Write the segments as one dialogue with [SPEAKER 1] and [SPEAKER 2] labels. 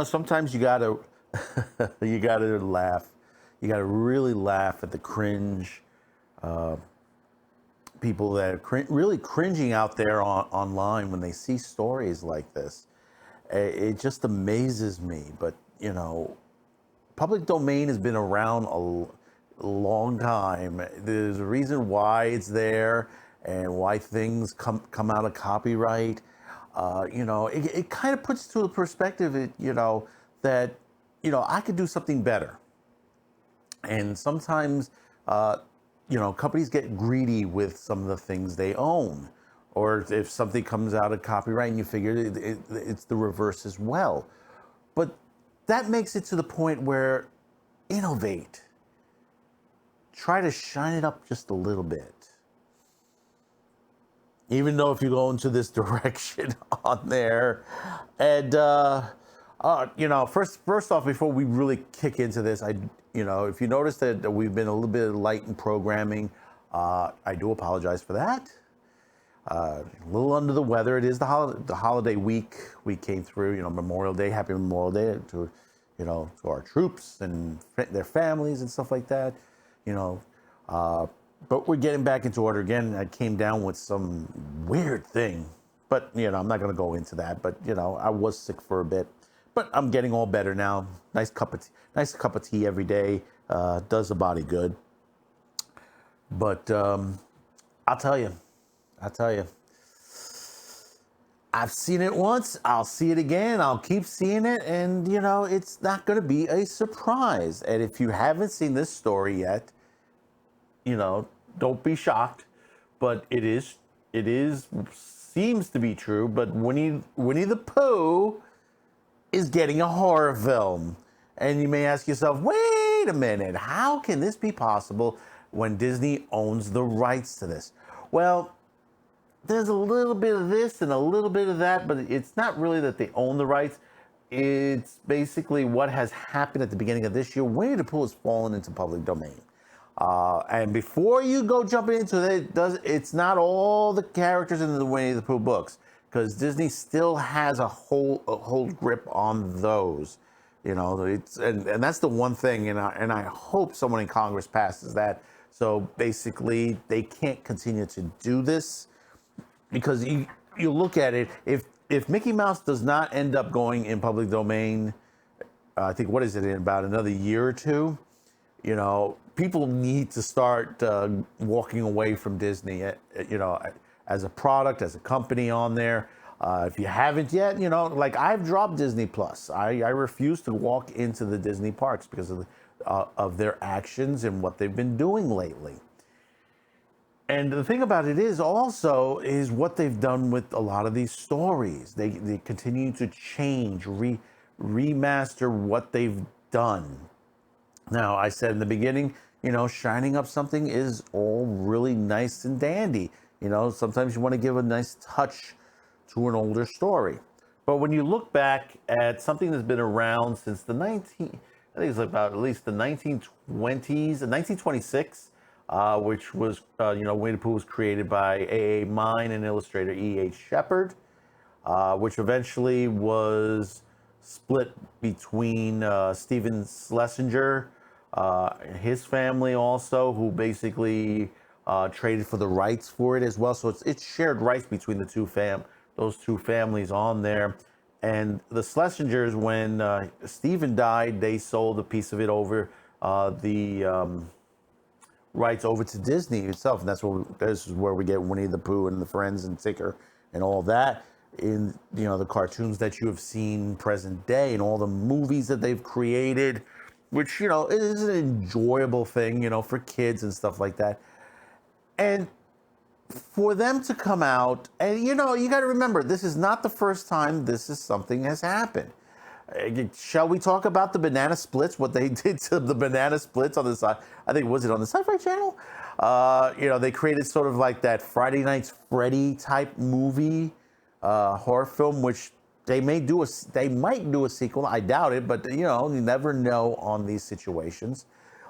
[SPEAKER 1] Sometimes you gotta you gotta laugh. You gotta really laugh at the cringe people that are really cringing out there online when they see stories like this. It just amazes me. But public domain has been around a long time. There's a reason why it's there and why things come out of copyright. It kind of puts to the perspective, that I could do something better. And sometimes, companies get greedy with some of the things they own. Or if something comes out of copyright and you figure it's the reverse as well. But that makes it to the point where innovate. Try to shine it up just a little bit. Even though if you go into this direction on there. And, first off, before we really kick into this, if you notice that we've been a little bit light in programming, I do apologize for that. A little under the weather. It is the holiday week. We came through, Memorial Day, happy Memorial Day to our troops and their families and stuff like that, but we're getting back into order again. I came down with some weird thing, but I'm not going to go into that. But I was sick for a bit, but I'm getting all better now. Nice cup of tea every day does the body good. But I'll tell you, I've seen it once. I'll see it again. I'll keep seeing it, and it's not going to be a surprise. And if you haven't seen this story yet, don't be shocked, but it seems to be true. But Winnie the Pooh is getting a horror film. And you may ask yourself, wait a minute, how can this be possible when Disney owns the rights to this? Well, there's a little bit of this and a little bit of that, but it's not really that they own the rights. It's basically what has happened at the beginning of this year. Winnie the Pooh has fallen into public domain. And before you go jumping into it, it's not all the characters in the Winnie the Pooh books, because Disney still has a whole grip on those. And that's the one thing, and I hope someone in Congress passes that. So basically, they can't continue to do this, because you look at it, if Mickey Mouse does not end up going in public domain, I think, what is it, in about another year or two, people need to start walking away from Disney, as a product, as a company on there. If you haven't yet, like I've dropped Disney Plus. I refuse to walk into the Disney parks because of their actions and what they've been doing lately. And the thing about it is what they've done with a lot of these stories. They continue to change, remaster what they've done. Now, I said in the beginning, shining up something is all really nice and dandy. Sometimes you want to give a nice touch to an older story. But when you look back at something that's been around since I think it's about at least the 1920s, 1926, which was, Winnie the Pooh was created by A.A. Mine and illustrator E.H. Shepard, which eventually was split between Stephen Schlesinger, his family also, who basically traded for the rights for it as well. So it's shared rights between those two families on there. And the Schlesingers, when Stephen died, they sold a piece of it over the rights over to Disney itself, and this is where we get Winnie the Pooh and the Friends and Ticker and all that in the cartoons that you have seen present day and all the movies that they've created, which it is an enjoyable thing for kids and stuff like that. And for them to come out, and you got to remember, this is not the first time something has happened. Shall we talk about the banana splits, what they did to the banana splits on the side? I think, was it on the Sci-Fi Channel? They created sort of like that Friday Night Freddy type movie, horror film, which they might do a sequel. I doubt it, but you never know on these situations.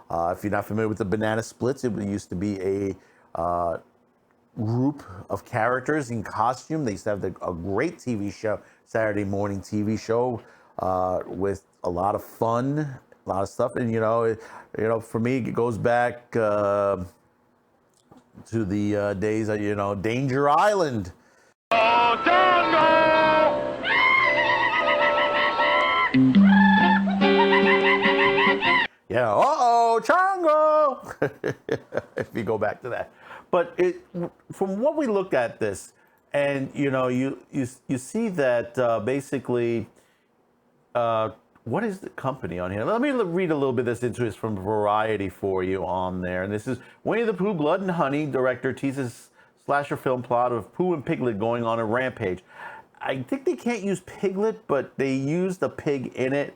[SPEAKER 1] If you're not familiar with the banana splits, it used to be a group of characters in costume. They used to have a great TV show, Saturday morning TV show, with a lot of fun, a lot of stuff. And for me, it goes back to the days of Danger Island. Oh, yeah, Chongo! If you go back to that. But from what we look at this, and you see that basically, what is the company on here? Let me read a little bit of this into it from Variety for you on there. And this is Winnie the Pooh, Blood and Honey. Director teases slasher film plot of Pooh and Piglet going on a rampage. I think they can't use Piglet, but they used a pig in it.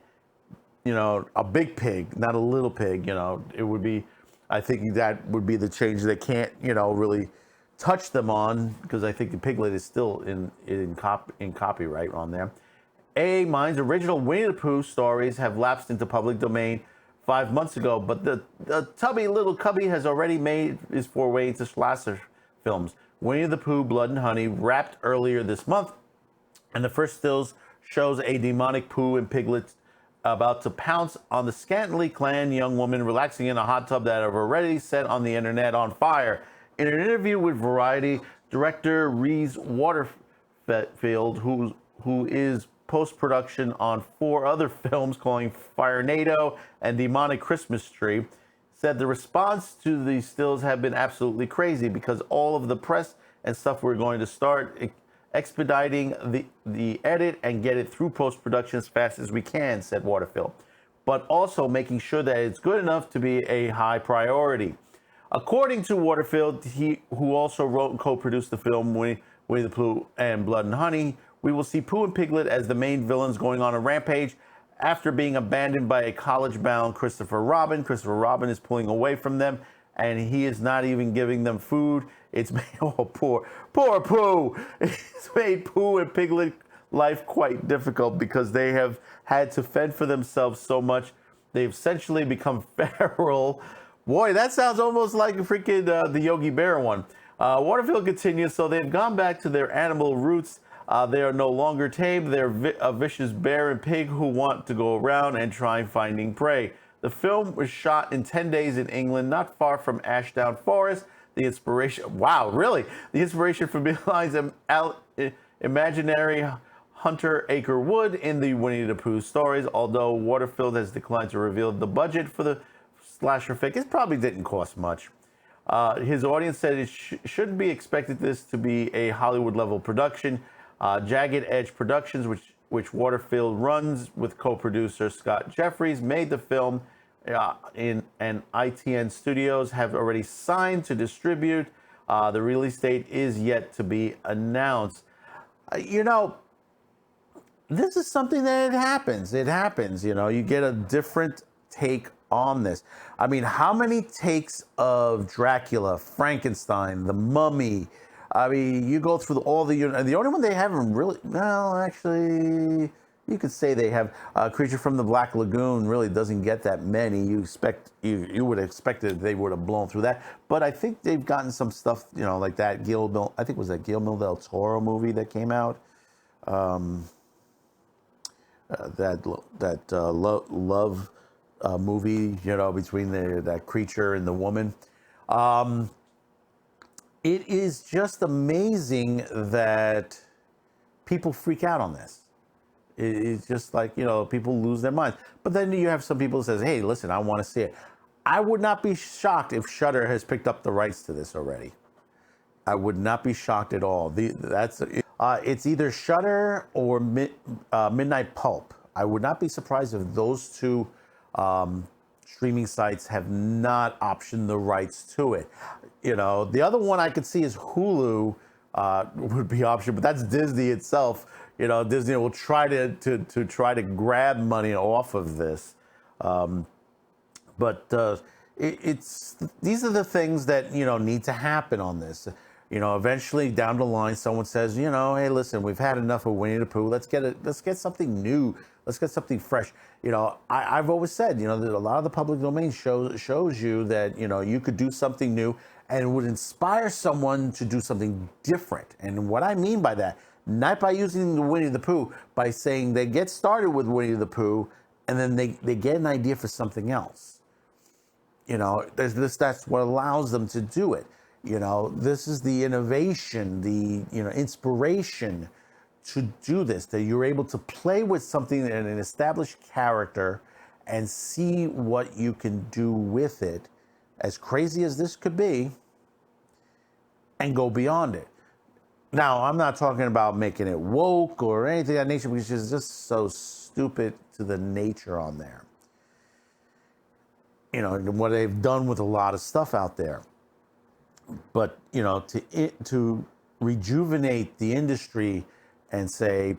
[SPEAKER 1] A big pig, not a little pig. It would be, I think that would be the change. They can't, really touch them on, because I think the Piglet is still in copyright on there. A. Mine's original Winnie the Pooh stories have lapsed into public domain 5 months ago, but the little cubby has already made his foray into slasher films. Winnie the Pooh, Blood and Honey wrapped earlier this month, and the first stills shows a demonic Pooh and Piglet about to pounce on the scantily clad young woman relaxing in a hot tub that have already set on the internet on fire. In an interview with Variety, director Reese Waterfield, who is post-production on 4 other films, calling Firenado and Demonic Christmas Tree, said the response to these stills have been absolutely crazy because all of the press and stuff we're going to start expediting the edit and get it through post-production as fast as we can, said Waterfield, but also making sure that it's good enough to be a high priority. According to Waterfield, who also wrote and co-produced the film Winnie the Pooh and Blood and Honey, we will see Pooh and Piglet as the main villains going on a rampage after being abandoned by a college-bound Christopher Robin. Christopher Robin is pulling away from them, and he is not even giving them food. It's made, poor Pooh. It's made Pooh and Piglet life quite difficult because they have had to fend for themselves so much. They've essentially become feral. Boy, that sounds almost like a freaking the Yogi Bear one. Waterfield continues, so they've gone back to their animal roots. They are no longer tame. They're a vicious bear and pig who want to go around and try finding prey. The film was shot in 10 days in England, not far from Ashdown Forest. The inspiration, wow, really? The inspiration for Beeline's imaginary Hunter Acre Wood in the Winnie the Pooh stories, although Waterfield has declined to reveal the budget for the slasher flick. It probably didn't cost much. His audience said it shouldn't be expected this to be a Hollywood-level production. Jagged Edge Productions, which Waterfield runs with co-producer Scott Jeffries, made the film and ITN Studios have already signed to distribute. The release date is yet to be announced. This is something that it happens. You get a different take on this. I mean, how many takes of Dracula, Frankenstein, The Mummy? I mean, you go through all the only one they haven't really, well, actually, you could say they have Creature from the Black Lagoon really doesn't get that many. You would expect that they would have blown through that. But I think they've gotten some stuff, like that I think it was that Guillermo del Toro movie that came out. Love movie, between that creature and the woman. It is just amazing that people freak out on this. It's just like, people lose their minds. But then you have some people who says, hey, listen, I want to see it. I would not be shocked if Shudder has picked up the rights to this already. I would not be shocked at all. It's either Shudder or Midnight Pulp. I would not be surprised if those two streaming sites have not optioned the rights to it. The other one I could see is Hulu would be optioned, but that's Disney itself. Disney will try to grab money off of this. But these are the things that need to happen on this. Eventually down the line, someone says, hey, listen, we've had enough of Winnie the Pooh. Let's get something new. Let's get something fresh. I've always said, that a lot of the public domain shows you that, you could do something new and it would inspire someone to do something different. And what I mean by that, not by using the Winnie the Pooh, by saying they get started with Winnie the Pooh and then they get an idea for something else. You know, that's what allows them to do it. You know, this is the innovation, the, you know, inspiration to do this, that you're able to play with something in an established character and see what you can do with it, as crazy as this could be, and go beyond it. Now, I'm not talking about making it woke or anything of that nature, because it's just so stupid to the nature on there. You know, what they've done with a lot of stuff out there. But, you know, to rejuvenate the industry and say,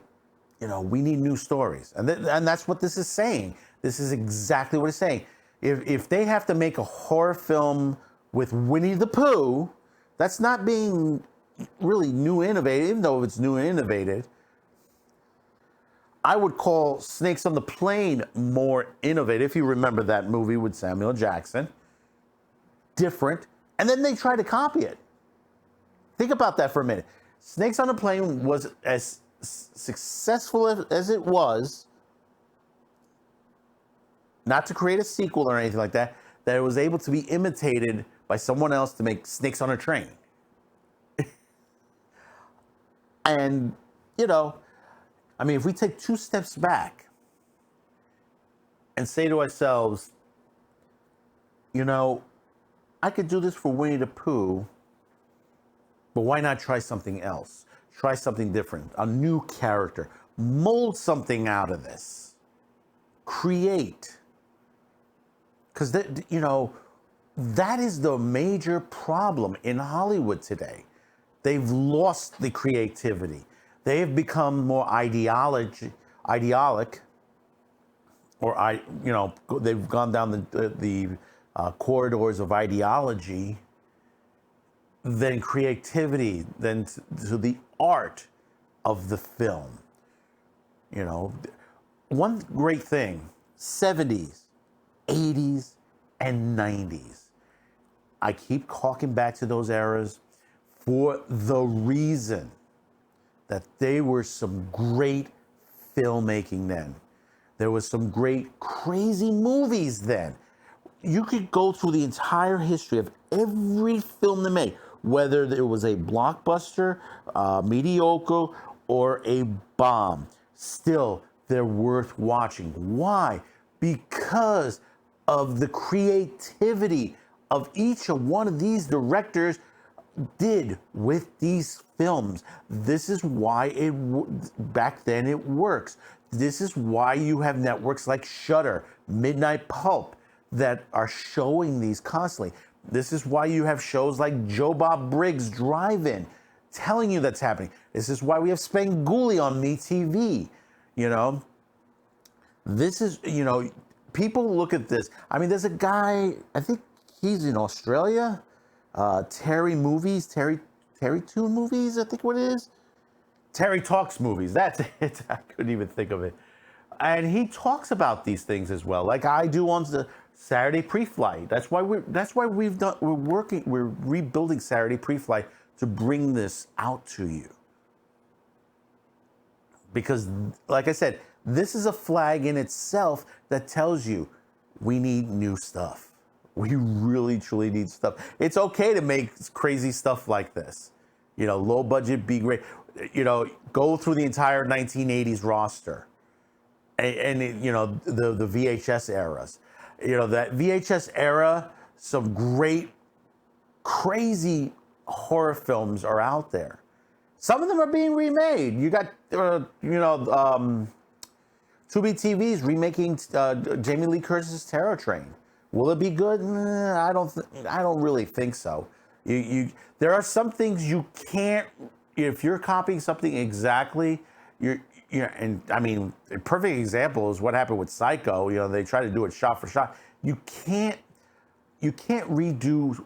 [SPEAKER 1] you know, we need new stories. And that's what this is saying. This is exactly what it's saying. If they have to make a horror film with Winnie the Pooh, that's not being really new innovative, even though it's new and innovative. I would call Snakes on the Plane more innovative, if you remember that movie with Samuel Jackson. Different. And then they try to copy it. Think about that for a minute. Snakes on a Plane was as successful as it was, not to create a sequel or anything like that, that it was able to be imitated by someone else to make Snakes on a Train. And, you know, I mean, if we take 2 steps back and say to ourselves, you know, I could do this for Winnie the Pooh, but why not try something else? Try something different, a new character, mold something out of this, create. Because, you know, that is the major problem in Hollywood today. They've lost the creativity. They have become more idealic, or you know, they've gone down the corridors of ideology than creativity, than to the art of the film. You know, one great thing, 70s, 80s, and 90s. I keep harking back to those eras for the reason that there were some great filmmaking then. There was some great crazy movies then. You could go through the entire history of every film they made, whether it was a blockbuster, mediocre, or a bomb. Still, they're worth watching. Why? Because of the creativity of each one of these directors did with these films. This is why back then it works. This is why you have networks like Shudder, Midnight Pulp, that are showing these constantly. This is why you have shows like Joe Bob Briggs Drive-In telling you that's happening. This is why we have Spenguli on MeTV. You know, this is, you know, people look at this. I mean, there's a guy, I think he's in Australia, Terry Toon Movies, I think what it is. Terry Talks Movies, that's it. I couldn't even think of it. And he talks about these things as well, like I do on the Saturday Pre-Flight. We're rebuilding Saturday Pre-Flight to bring this out to you. Because, like I said, this is a flag in itself that tells you we need new stuff. We really, truly need stuff. It's okay to make crazy stuff like this. You know, low budget, B grade. You know, go through the entire 1980s roster. And you know, the VHS eras. You know, that VHS era, some great, crazy horror films are out there. Some of them are being remade. You got, you know, Tubi TV's remaking Jamie Lee Curtis's Terror Train. Will it be good? I don't really think so. There are some things you can't. If you're copying something exactly, and I mean, a perfect example is what happened with Psycho. You know, they try to do it shot for shot. You can't redo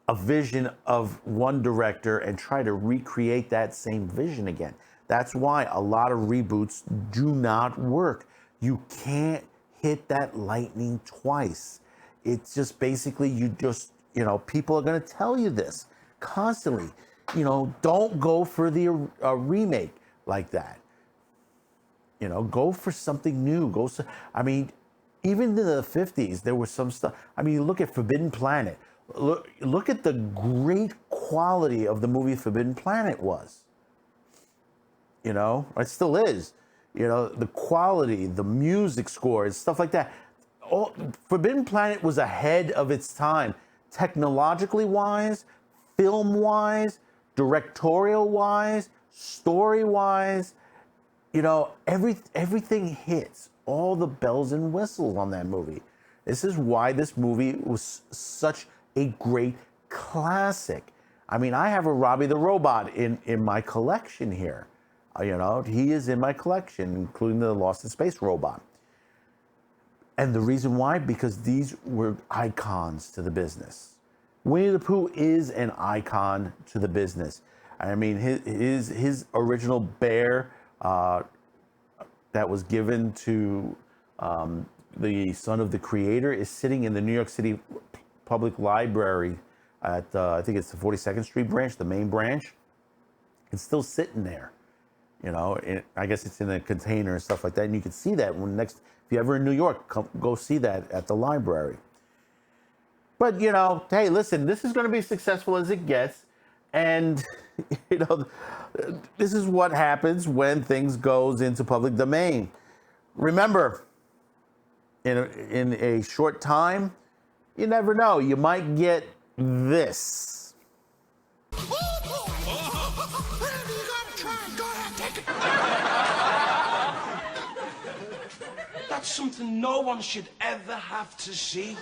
[SPEAKER 1] a vision of one director and try to recreate that same vision again. That's why a lot of reboots do not work. You can't hit that lightning twice. It's just basically you just people are going to tell you this constantly. Don't go for the remake like that. Go for something new. Even in the 50s, there was some stuff. You look at Forbidden Planet. Look at the great quality of the movie Forbidden Planet was. It still is. The quality, the music score, and stuff like that. Forbidden Planet was ahead of its time, technologically wise, film wise, directorial wise, story wise. Everything hits. All the bells and whistles on that movie. This is why this movie was such a great classic. I have a Robbie the Robot in my collection here. He is in my collection, including the Lost in Space robot. And the reason why, because these were icons to the business. Winnie the Pooh is an icon to the business. His original bear that was given to the son of the creator is sitting in the New York City Public Library at, I think it's the 42nd Street branch, the main branch. It's still sitting there. I guess it's in a container and stuff like that. And you can see that if you're ever in New York, go see that at the library. But, hey, listen, this is going to be successful as it gets. And, this is what happens when things goes into public domain. Remember, in a short time, you never know. You might get this.
[SPEAKER 2] That's something no one should ever have to see.